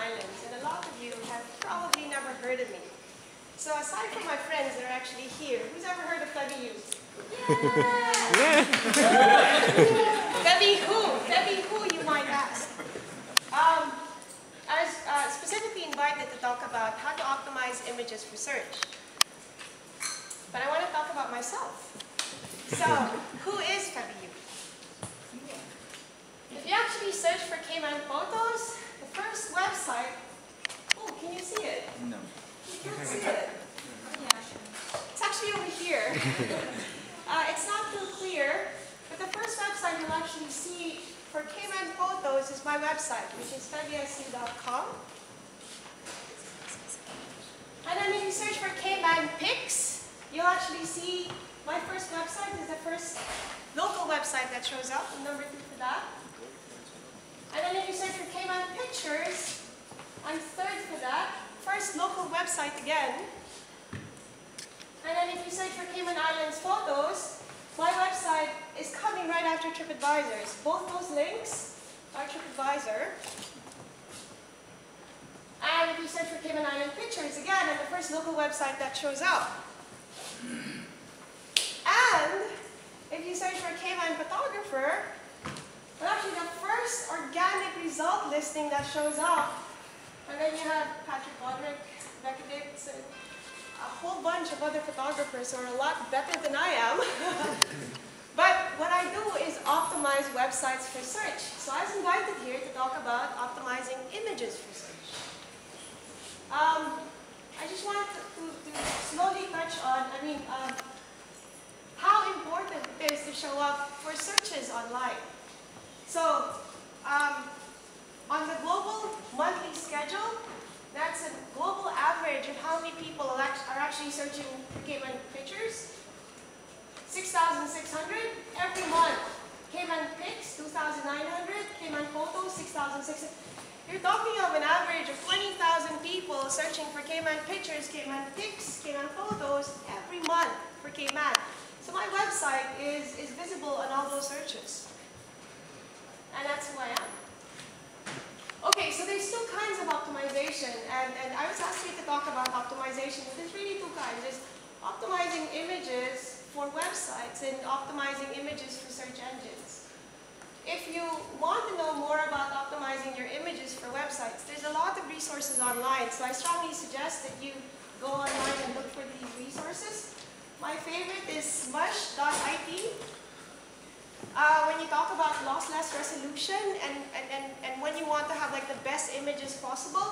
Islands, and a lot of you have probably never heard of me. So aside from my friends that are actually here, who's ever heard of Febby Youth? Yeah! Febby who? Febby who, you might ask. I was specifically invited to talk about how to optimize images for search. But I want to talk about myself. So, who is Febby Youth? If you actually search for Cayman photos, the first website, oh, can you see it? No. You can't see it. It's actually over here. It's not too clear, but the first website you'll actually see for Cayman photos is my website, which is febbysu.com. And then if you search for Cayman pics, you'll actually see my first website is the first local website that shows up, number 2 for that. And then if you search for Cayman pictures, I'm 3rd for that, first local website again. And then if you search for Cayman Islands photos, my website is coming right after TripAdvisor's. Both those links are TripAdvisor. And if you search for Cayman Island pictures, again, and the first local website that shows up. And if you search for Cayman photographer, well, actually the first organic result listing that shows up. And then you have Patrick Roderick, Becca Davidson, a whole bunch of other photographers who are a lot better than I am. But what I do is optimize websites for search. So I was invited here to talk about optimizing images for search. I just wanted to slowly touch on, how important it is to show up for searches online. So, on the global monthly schedule, that's a global average of how many people are actually searching for Cayman pictures. 6,600 every month. Cayman pics, 2,900. Cayman photos, 6,600. You're talking of an average of 20,000 people searching for Cayman pictures, Cayman pics, Cayman photos every month for Cayman. So my website is visible on all those searches. And that's who I am. Okay, so there's two kinds of optimization, and I was asked to talk about optimization. There's really two kinds. There's optimizing images for websites and optimizing images for search engines. If you want to know more about optimizing your images for websites, there's a lot of resources online, so I strongly suggest that you go online and look for these resources. My favorite is smush.it. When you talk about lossless resolution and when you want to have like the best images possible,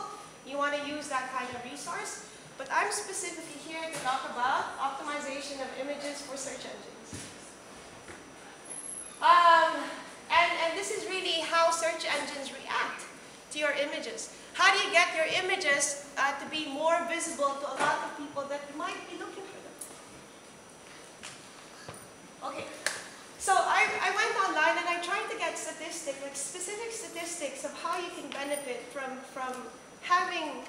you want to use that kind of resource. But I'm specifically here to talk about optimization of images for search engines. And this is really how search engines react to your images. How do you get your images to be more visible to a lot of people that might be looking for them? Okay. So I went online and I tried to get statistics, like specific statistics of how you can benefit from having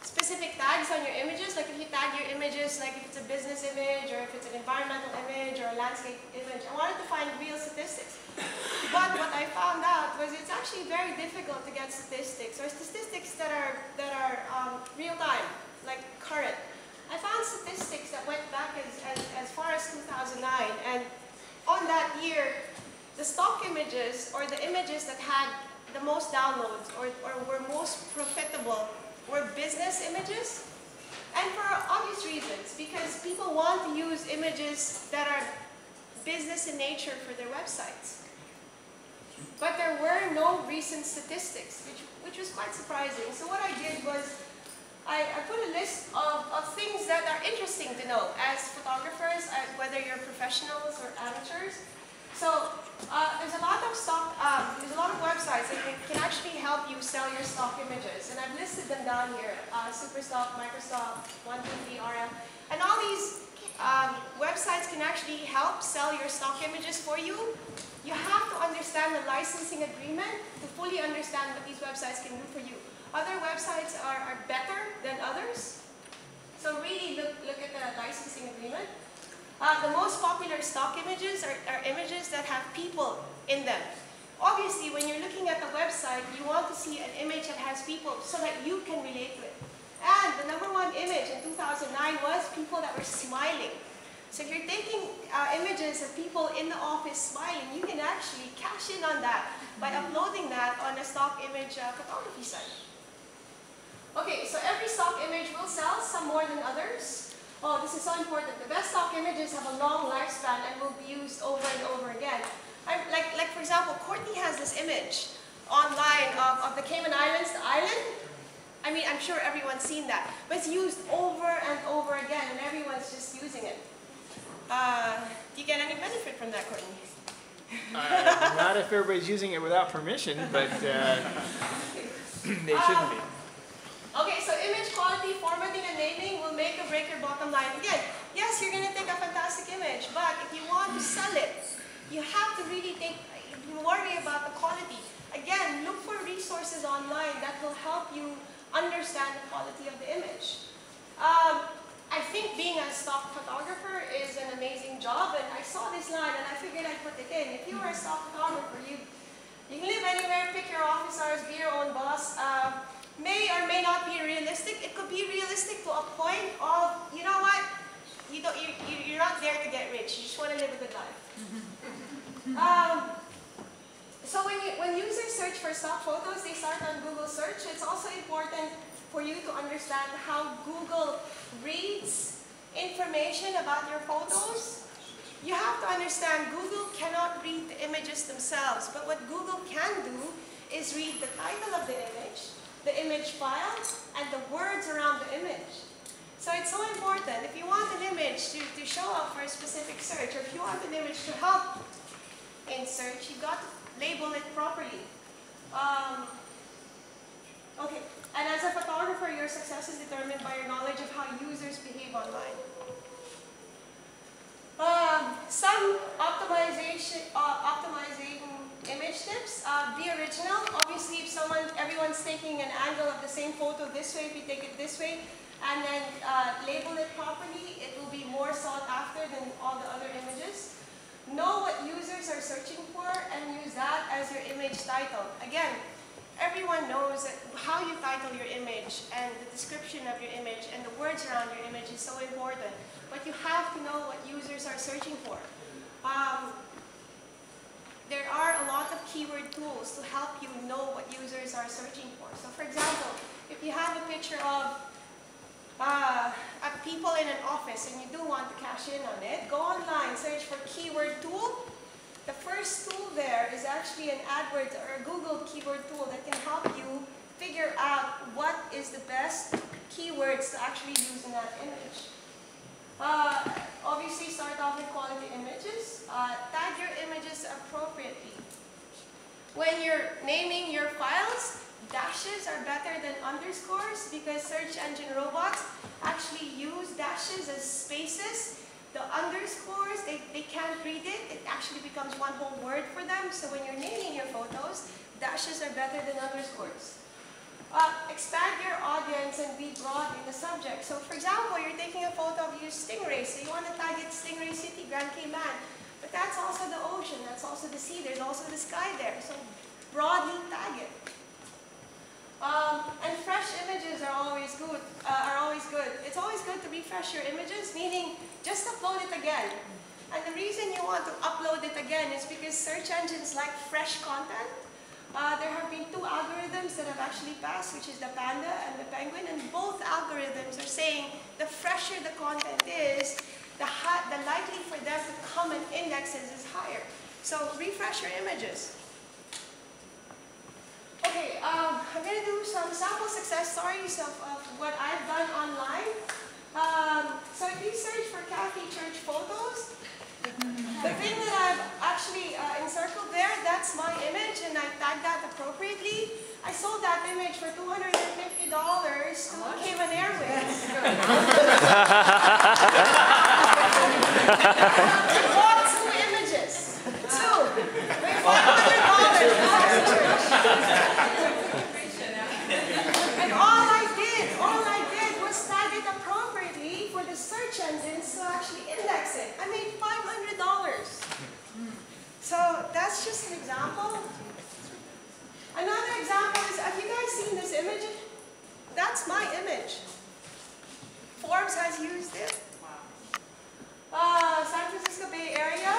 specific tags on your images. Like if you tag your images, like if it's a business image or if it's an environmental image or a landscape image, I wanted to find real statistics. But what I found out was it's actually very difficult to get statistics or statistics that are real time, like current. I found statistics that went back as far as 2009, and on that year, the stock images, or the images that had the most downloads or were most profitable, were business images. And for obvious reasons, because people want to use images that are business in nature for their websites. But there were no recent statistics, which was quite surprising. So what I did was, I put a list of things that are interesting to know as photographers, whether you're professionals or amateurs. So there's a lot of websites that can actually help you sell your stock images, and I've listed them down here: Superstock, Microstock, 123 RM, and all these websites can actually help sell your stock images for you. You have to understand the licensing agreement to fully understand what these websites can do for you. Other websites are better than others, so really look at the licensing agreement. The most popular stock images are images that have people in them, obviously, when you're looking at the website, you want to see an image that has people so that you can relate to it. And the #1 image in 2009 was people that were smiling. So if you're taking images of people in the office smiling, you can actually cash in on that by uploading that on a stock image photography site. Okay, so every stock image will sell, some more than others. Oh, this is so important. The best stock images have a long lifespan and will be used over and over again. Like for example, Courtney has this image online of the Cayman Islands, the island. I mean, I'm sure everyone's seen that. But it's used over and over again, and everyone's just using it. Do you get any benefit from that, Courtney? Not if everybody's using it without permission, but they shouldn't be. Okay, so image quality, formatting, and naming will make or break your bottom line. Again, yes, you're going to take a fantastic image, but if you want to sell it, you have to really worry about the quality. Again, look for resources online that will help you understand the quality of the image. I think being a stock photographer is an amazing job, and I saw this line and I figured I'd put it in. If you were a stock photographer, you can live anywhere, pick your office hours, be your own boss. May or may not be realistic. It could be realistic to a point of, you know what, you're not there to get rich. You just want to live a good life. So when users search for stock photos, they start on Google search. It's also important for you to understand how Google reads information about your photos. You have to understand Google cannot read the images themselves, but what Google can do is read the title of the image file, and the words around the image. So it's so important. If you want an image to show up for a specific search, or if you want an image to help in search, you've got to label it properly. Okay, and as a photographer, your success is determined by your knowledge of how users behave online. Some optimizing image tips. Be original. Obviously, if everyone's taking an angle of the same photo this way, if you take it this way, and then label it properly, it will be more sought after than all the other images. Know what users are searching for and use that as your image title. Again, everyone knows that how you title your image and the description of your image and the words around your image is so important. But you have to know what users are searching for. There are a lot of keyword tools to help you know what users are searching for. So for example, if you have a picture of people in an office and you do want to cash in on it, go online, search for keyword tool. The first tool there is actually an AdWords or a Google keyword tool that can help you figure out what is the best keywords to actually use in that image. Obviously, start off with quality images. Tag your images appropriately. When you're naming your files, dashes are better than underscores because search engine robots actually use dashes as spaces. The underscores, they can't read it. It actually becomes one whole word for them. So when you're naming your photos, dashes are better than underscores. Expand your audience and be broad in the subject. So for example, you're taking a photo of your stingray, so you want to tag it Stingray City, Grand Cayman. But that's also the ocean, that's also the sea, there's also the sky there. So broadly tag it. And fresh images are always good. It's always good to refresh your images, meaning just upload it again. And the reason you want to upload it again is because search engines like fresh content. There have been 2 algorithms that have actually passed, which is the Panda and the Penguin, and both algorithms are saying the fresher the content is, the likely for them to come in indexes is higher. So refresh your images. Okay, I'm going to do some sample success stories of what I've done online. So if you search for Kathy Church photos, the thing that I've actually encircled there, that's my image, and I tagged that appropriately. I sold that image for $250 to Cayman Airways. I bought 2 images. 2. With $500. And all I did was tag it appropriately for the search engines to actually index it. I made $500. So that's just an example. example is, have you guys seen this image? That's my image. Forbes has used it. San Francisco Bay Area.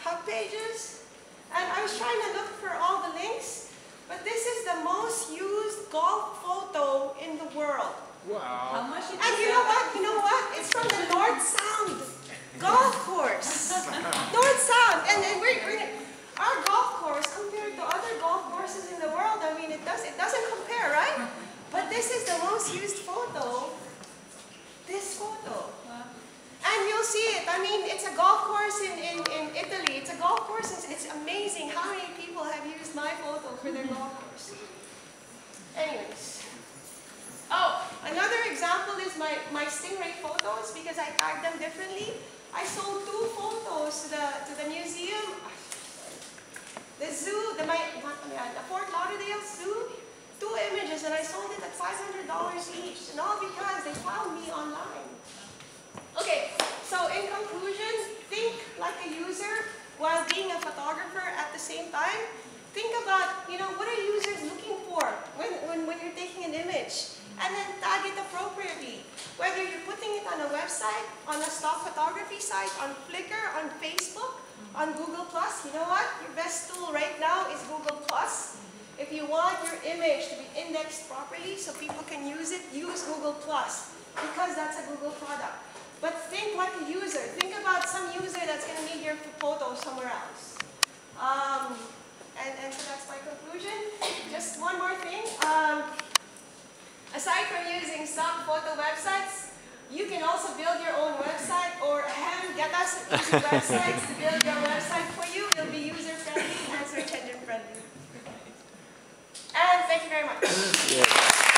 Hub pages. And I was trying to look for all the links, but this is the most used golf photo in the world. Wow. How much did And you know what? You know what? It's from the North Sound golf course. North Sound. And our golf course compared to other golf courses in the world, I mean, it doesn't compare, right? But this is the most used photo. This photo. And you'll see it. I mean, it's a golf course in Italy. It's a golf course. It's amazing how many people have used my photo for their golf course. Anyways. Oh, another example is my stingray photos because I tagged them differently. I sold 2 photos to the museum, the zoo, the Fort Lauderdale Zoo, 2 images, and I sold it at $500 each, and all because they found me online. Okay, so in conclusion, think like a user while being a photographer at the same time. Think about, what are users looking for when you're taking an image? And then tag it appropriately. Whether you're putting it on a website, on a stock photography site, on Flickr, on Facebook, on Google+. You know what? Your best tool right now is Google+. If you want your image to be indexed properly so people can use it, use Google+, because that's a Google product. But think like a user. Think about some user that's going to need your photo somewhere else. And so that's my conclusion. Just one more thing. Aside from using some photo websites, you can also build your own website or get us easy websites to build your website for you. It'll be user-friendly and search engine-friendly. And thank you very much.